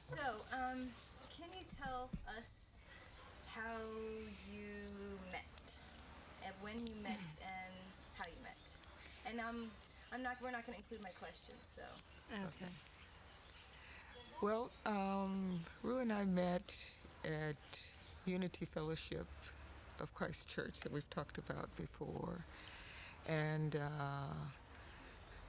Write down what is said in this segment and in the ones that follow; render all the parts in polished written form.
So, can you tell us how you met, and when you met, and how you met? And I'm not. We're not going to include my questions. So. Okay. Well, Rue and I met at Unity Fellowship of Christ Church that we've talked about before. And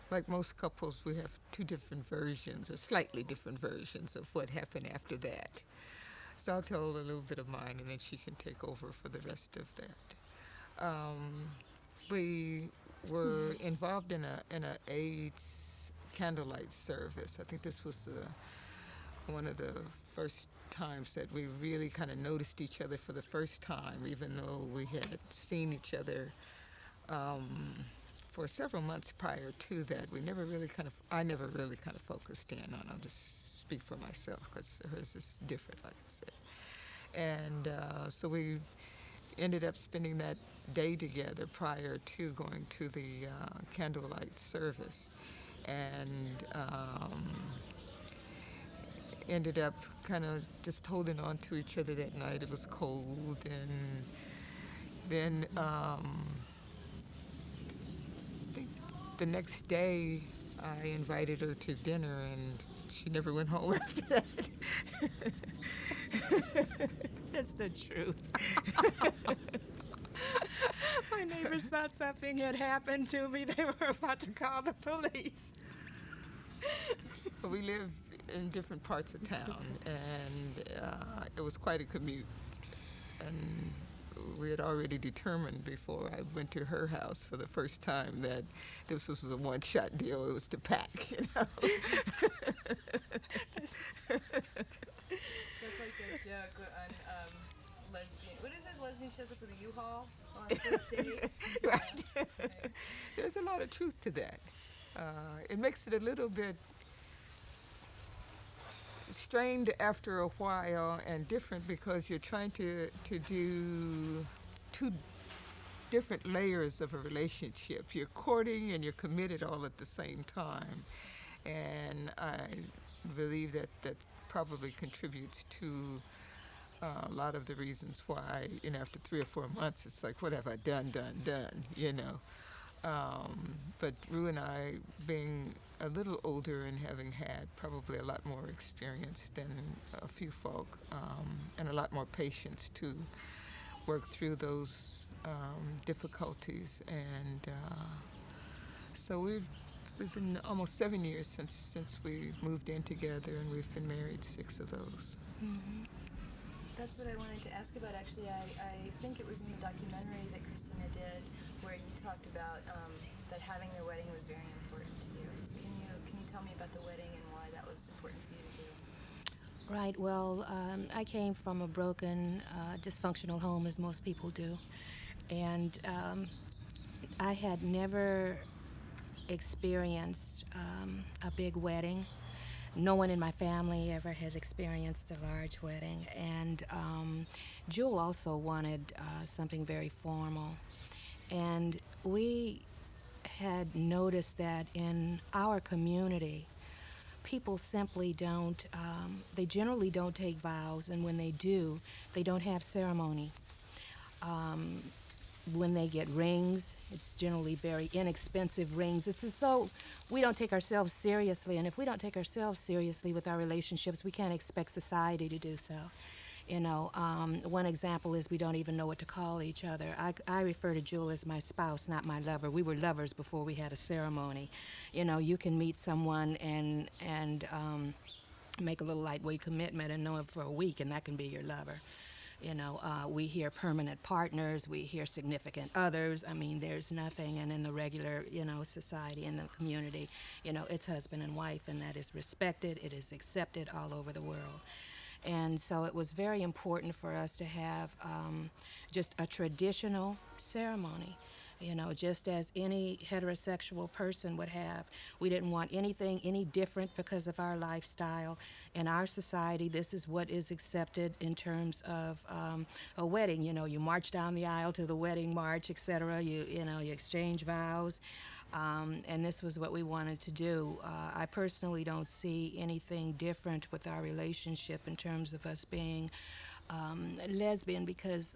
like most couples, we have two different versions, or slightly different versions, of what happened after that. So I'll tell a little bit of mine, and then she can take over for the rest of that. We were involved in a AIDS candlelight service. I think this was one of the first times that we really kind of noticed each other for the first time, even though we had seen each other for several months prior to that. I never really kind of focused in on. I'll just speak for myself because hers is different, like I said. And so we ended up spending that day together prior to going to the candlelight service, and ended up kind of just holding on to each other that night. It was cold, and then I think the next day I invited her to dinner, and she never went home after that. That's the truth. My neighbors thought something had happened to me. They were about to call the police. We live in different parts of town, and it was quite a commute. And we had already determined before I went to her house for the first time that this was a one-shot deal. It was to pack, you know. That's like the joke on lesbian. What is it? Lesbian shows up with a U-Haul on first date. Right. Okay. There's a lot of truth to that. It makes it a little bit strained after a while and different because you're trying to do two different layers of a relationship. You're courting and you're committed all at the same time. And I believe that probably contributes to a lot of the reasons why, after 3 or 4 months, it's like, what have I done, you know. But Rue and I, being a little older and having had probably a lot more experience than a few folk, and a lot more patience to work through those difficulties. And so we've been almost 7 years since we moved in together, and we've been married 6 of those. Mm-hmm. That's what I wanted to ask about, actually. I think it was in the documentary that Christina did where you talked about that having the wedding was very important to you. Can you tell me about the wedding and why that was important for you to do? Right. Well, I came from a broken, dysfunctional home, as most people do. And I had never experienced a big wedding. No one in my family ever had experienced a large wedding. And Jewel also wanted something very formal. And we had noticed that in our community, people simply don't, they generally don't take vows, and when they do, they don't have ceremony. When they get rings, it's generally very inexpensive rings. It's as though we don't take ourselves seriously, and if we don't take ourselves seriously with our relationships, we can't expect society to do so. One example is we don't even know what to call each other. I refer to Jewel as my spouse, not my lover. We were lovers before we had a ceremony. You can meet someone and make a little lightweight commitment and know him for a week, and that can be your lover. We hear permanent partners, we hear significant others. I mean, there's nothing. And in the regular, society, in the community, it's husband and wife, and that is respected. It is accepted all over the world. And so it was very important for us to have just a traditional ceremony. just as any heterosexual person would have. We didn't want anything any different because of our lifestyle. In our society, this is what is accepted in terms of a wedding. You march down the aisle to the wedding march, etc. You exchange vows. And this was what we wanted to do. I personally don't see anything different with our relationship in terms of us being lesbian because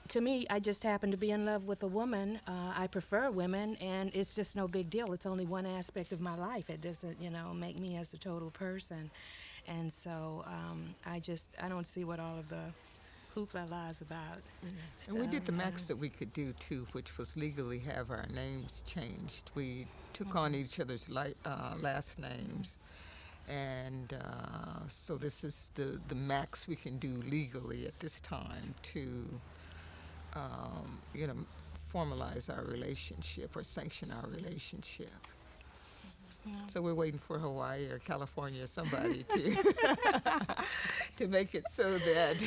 to me, I just happen to be in love with a woman. I prefer women, and it's just no big deal. It's only one aspect of my life. It doesn't, make me as a total person. And so I don't see what all of the hoopla is about. And we did the max that we could do, too, which was legally have our names changed. We took on each other's last names. And so this is the max we can do legally at this time to formalize our relationship or sanction our relationship. So we're waiting for Hawaii or California or somebody to make it so that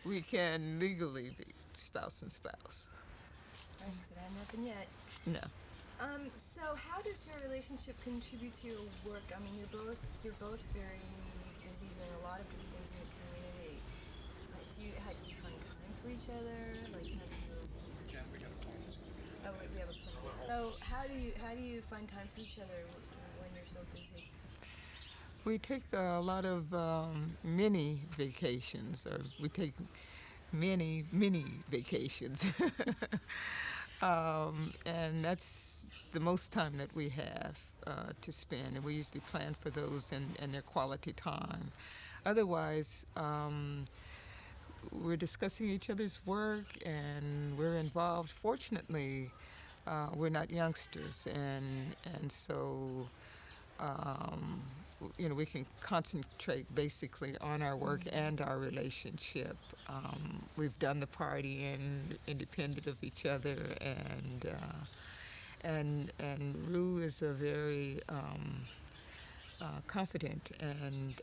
we can legally be spouse and spouse. Thanks, it hasn't happened yet. No. So how does your relationship contribute to your work? I mean, you're both very busy doing a lot of different things in the community. How do you find time for each other? Like, how do you? Oh, wait, we have a plan. So how do you find time for each other when you're so busy? We take a lot of mini vacations, or we take many vacations, and that's the most time that we have to spend, and we usually plan for those and their quality time. Otherwise, we're discussing each other's work, and we're involved. Fortunately, we're not youngsters, and so we can concentrate basically on our work and our relationship. We've done the partying independent of each other, and Rue is a very confident and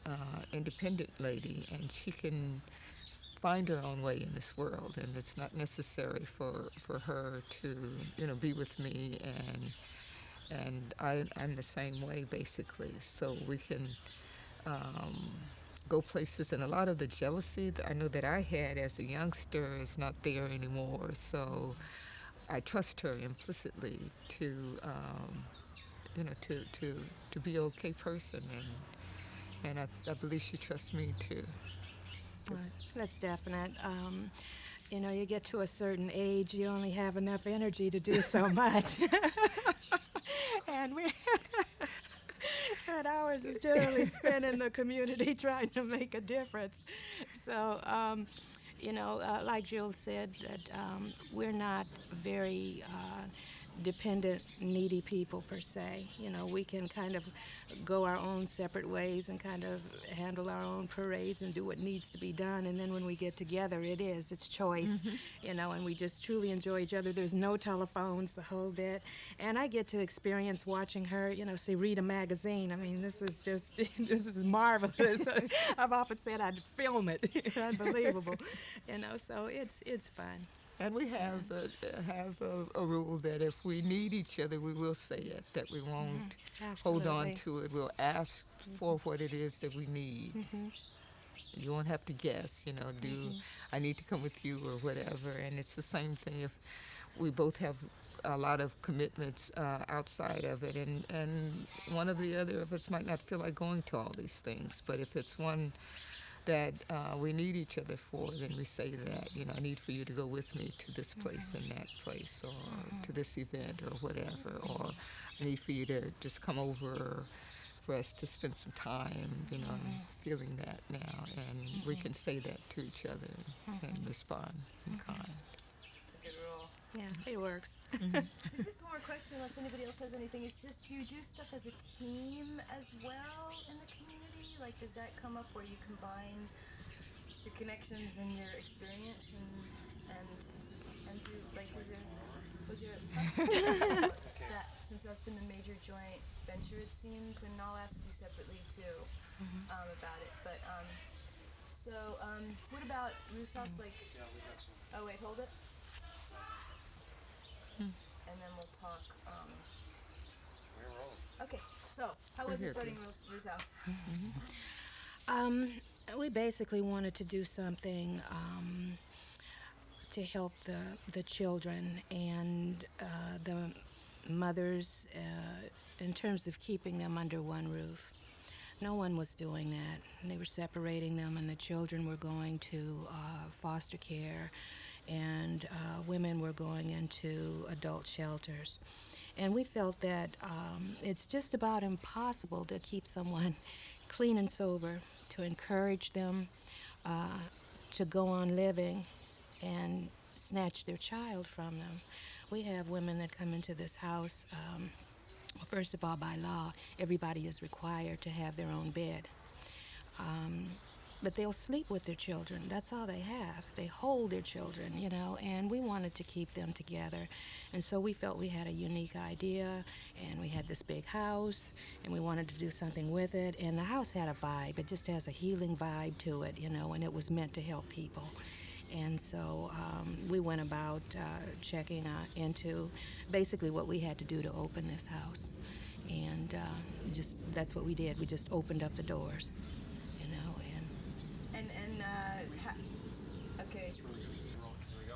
independent lady, and she can find her own way in this world, and it's not necessary for her to be with me, and I'm the same way basically. So we can go places, and a lot of the jealousy that I know that I had as a youngster is not there anymore. So I trust her implicitly to be an okay person, and I believe she trusts me too. That's definite. You get to a certain age, you only have enough energy to do so much. And and ours is generally spent in the community trying to make a difference. So, like Jill said, that we're not very dependent, needy people per se. We can kind of go our own separate ways and kind of handle our own parades and do what needs to be done. And then when we get together, it's choice, and we just truly enjoy each other. There's no telephones, the whole bit. And I get to experience watching her, read a magazine. I mean, this is marvelous. I've often said I'd film it. Unbelievable. So it's fun. And we have a rule that if we need each other, we will say it, that we won't hold on to it. We'll ask for what it is that we need. You won't have to guess, I need to come with you or whatever. And it's the same thing if we both have a lot of commitments outside of it. And one of the other of us might not feel like going to all these things. But if it's one that we need each other for, then we say that, I need for you to go with me to this place and that place, or to this event or whatever, or I need for you to just come over for us to spend some time, I'm feeling that now, and we can say that to each other and respond in kind. It's a good rule. Yeah, it works. So just one more question, unless anybody else has anything. It's just, do you do stuff as a team as well in the community? Like, does that come up where you combine your connections and your experience and do, like, was there that, since that's been the major joint venture, it seems, and I'll ask you separately too about it. But what about Rue's house? Like, oh wait, hold it. and then we'll talk. We're rolling. Okay, so how was it starting Rue's house? We basically wanted to do something to help the children and the mothers in terms of keeping them under one roof. No one was doing that. They were separating them, and the children were going to foster care, and women were going into adult shelters. And we felt that it's just about impossible to keep someone clean and sober, to encourage them to go on living and snatch their child from them. We have women that come into this house. First of all, by law, everybody is required to have their own bed. But they'll sleep with their children. That's all they have. They hold their children, you know, and we wanted to keep them together. And so we felt we had a unique idea, and we had this big house, and we wanted to do something with it. And the house had a vibe. It just has a healing vibe to it, you know, and it was meant to help people. And so we went about checking into basically what we had to do to open this house. And just that's what we did. We just opened up the doors, you know. Okay. It's really good. We're rolling. Here we go.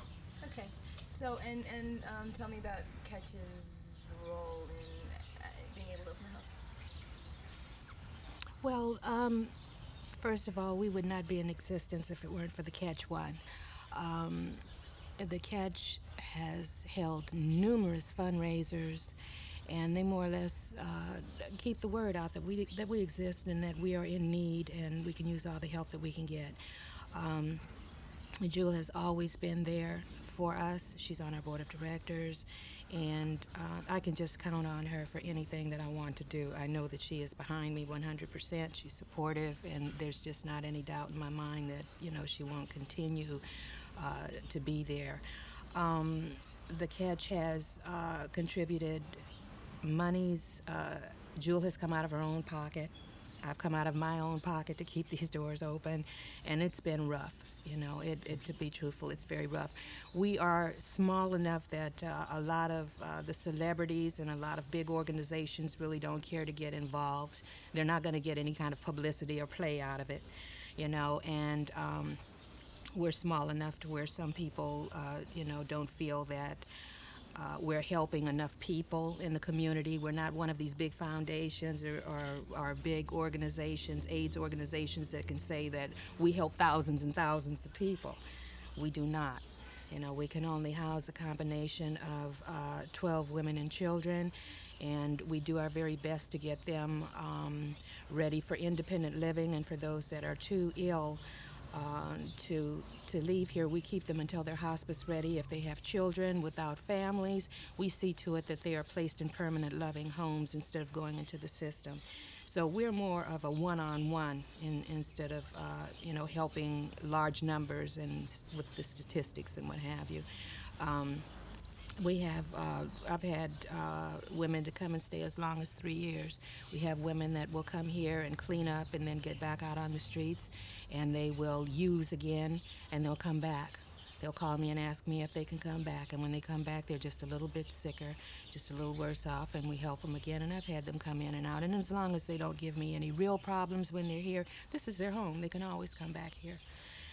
Okay. So and tell me about Ketch's role in being able to open the house. Well, first of all, we would not be in existence if it weren't for the Ketch One. The Ketch has held numerous fundraisers, and they more or less keep the word out that we exist and that we are in need and we can use all the help that we can get. Jewel has always been there for us. She's on our board of directors, and I can just count on her for anything that I want to do. I know that she is behind me 100%. She's supportive, and there's just not any doubt in my mind that, you know, she won't continue to be there. The Ketch has contributed monies. Jewel has come out of her own pocket. I've come out of my own pocket to keep these doors open, and it's been rough. You know, to be truthful, it's very rough. We are small enough that a lot of the celebrities and a lot of big organizations really don't care to get involved. They're not going to get any kind of publicity or play out of it, you know, and we're small enough to where some people, you know, don't feel that we're helping enough people in the community. We're not one of these big foundations or big organizations, AIDS organizations that can say that we help thousands and thousands of people. We do not. You know, we can only house a combination of 12 women and children, and we do our very best to get them ready for independent living, and for those that are too ill to leave here, we keep them until they're hospice ready. If they have children without families, we see to it that they are placed in permanent loving homes instead of going into the system. So we're more of a one-on-one instead of you know, helping large numbers and with the statistics and what have you. We have, I've had women to come and stay as long as 3 years. We have women that will come here and clean up and then get back out on the streets, and they will use again, and they'll come back. They'll call me and ask me if they can come back, and when they come back, they're just a little bit sicker, just a little worse off, and we help them again, and I've had them come in and out. And as long as they don't give me any real problems when they're here, this is their home. They can always come back here.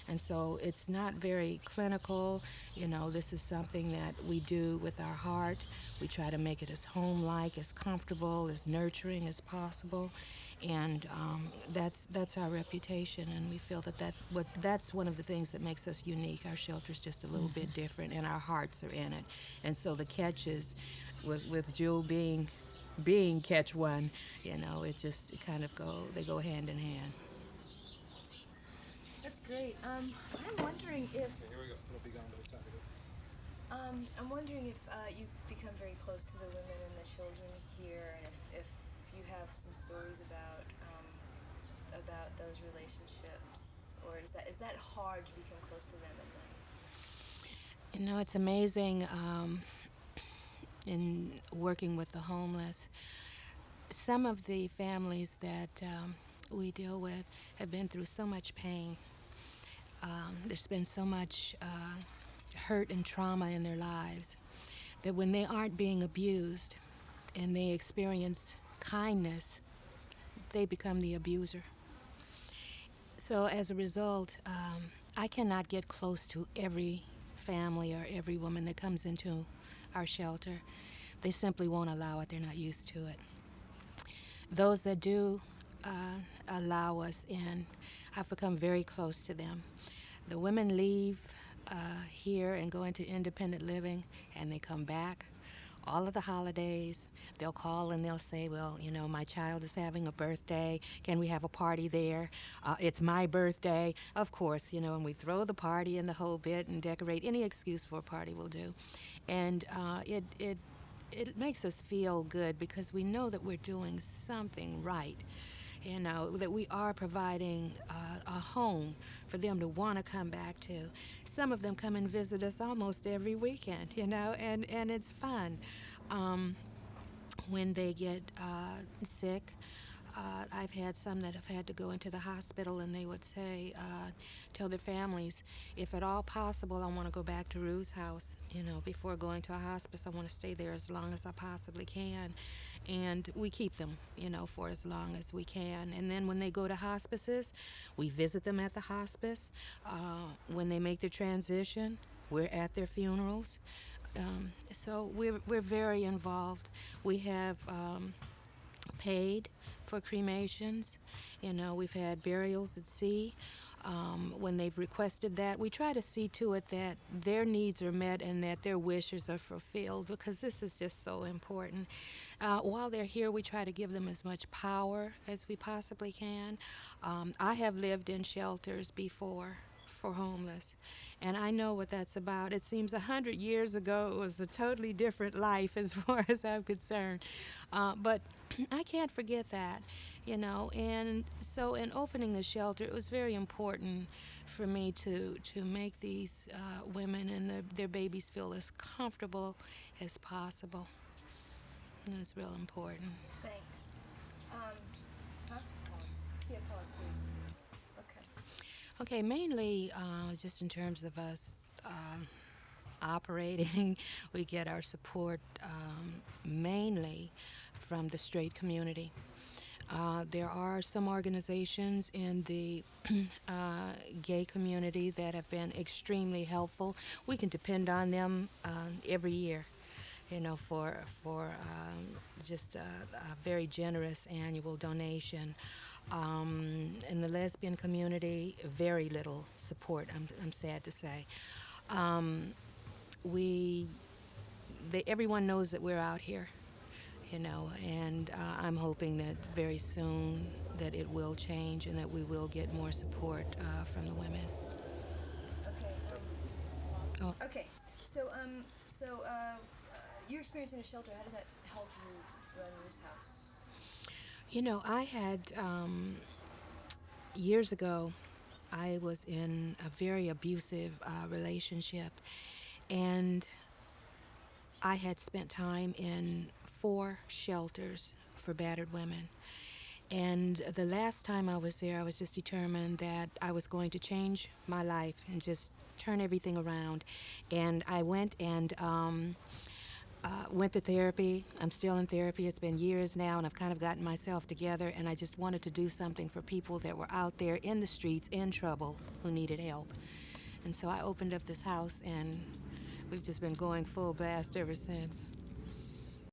And so it's not very clinical. You know, this is something that we do with our heart. We try to make it as home-like, as comfortable, as nurturing as possible. And that's our reputation. And we feel that's one of the things that makes us unique. Our shelter's just a little bit different, and our hearts are in it. And so the Ketches, with Jewel being Ketch One, you know, it kind of they go hand in hand. That's great. I'm wondering if Okay, here we go. It'll be gone by the time we go. I'm wondering if you've become very close to the women and the children here, and if you have some stories about those relationships, or is that hard to become close to them at night? You know, it's amazing in working with the homeless. Some of the families that we deal with have been through so much pain. There's been so much hurt and trauma in their lives that when they aren't being abused and they experience kindness, they become the abuser. So as a result, I cannot get close to every family or every woman that comes into our shelter. They simply won't allow it. They're not used to it. Those that do allow us in, I've become very close to them. The women leave here and go into independent living, and they come back all of the holidays. They'll call and they'll say, well, you know, my child is having a birthday. Can we have a party there? It's my birthday. Of course, you know, and we throw the party and the whole bit and decorate. Any excuse for a party will do. And it makes us feel good because we know that we're doing something right. You know, that we are providing a home for them to want to come back to. Some of them come and visit us almost every weekend, you know, and it's fun. When they get sick, I've had some that have had to go into the hospital, and they would say, tell their families, if at all possible, I want to go back to Rue's house. You know, before going to a hospice, I want to stay there as long as I possibly can. And we keep them, you know, for as long as we can. And then when they go to hospices, we visit them at the hospice. When they make their transition, we're at their funerals. So we're very involved. We have paid for cremations. You know, we've had burials at sea. When they've requested that, we try to see to it that their needs are met and that their wishes are fulfilled, because this is just so important. While they're here, we try to give them as much power as we possibly can. I have lived in shelters before for homeless, and I know what that's about. It seems 100 years ago it was a totally different life as far as I'm concerned, but I can't forget that, you know. And so in opening the shelter, it was very important for me to make these women and their babies feel as comfortable as possible. And it's real important. Thanks. Pause. Yeah, pause, please. Okay. Okay, mainly just in terms of us operating, we get our support mainly from the straight community. There are some organizations in the gay community that have been extremely helpful. We can depend on them every year, you know, for just a very generous annual donation. In the lesbian community, very little support, I'm sad to say. Everyone knows that we're out here, you know, and I'm hoping that very soon that it will change and that we will get more support from the women. Okay. Oh. Okay. So your experience in a shelter, how does that help you run Rue's house? You know, I had, years ago, I was in a very abusive relationship, and I had spent time in 4 shelters for battered women. And the last time I was there, I was just determined that I was going to change my life and just turn everything around. And I went and went to therapy. I'm still in therapy. It's been years now, and I've kind of gotten myself together, and I just wanted to do something for people that were out there in the streets in trouble who needed help. And so I opened up this house, and we've just been going full blast ever since.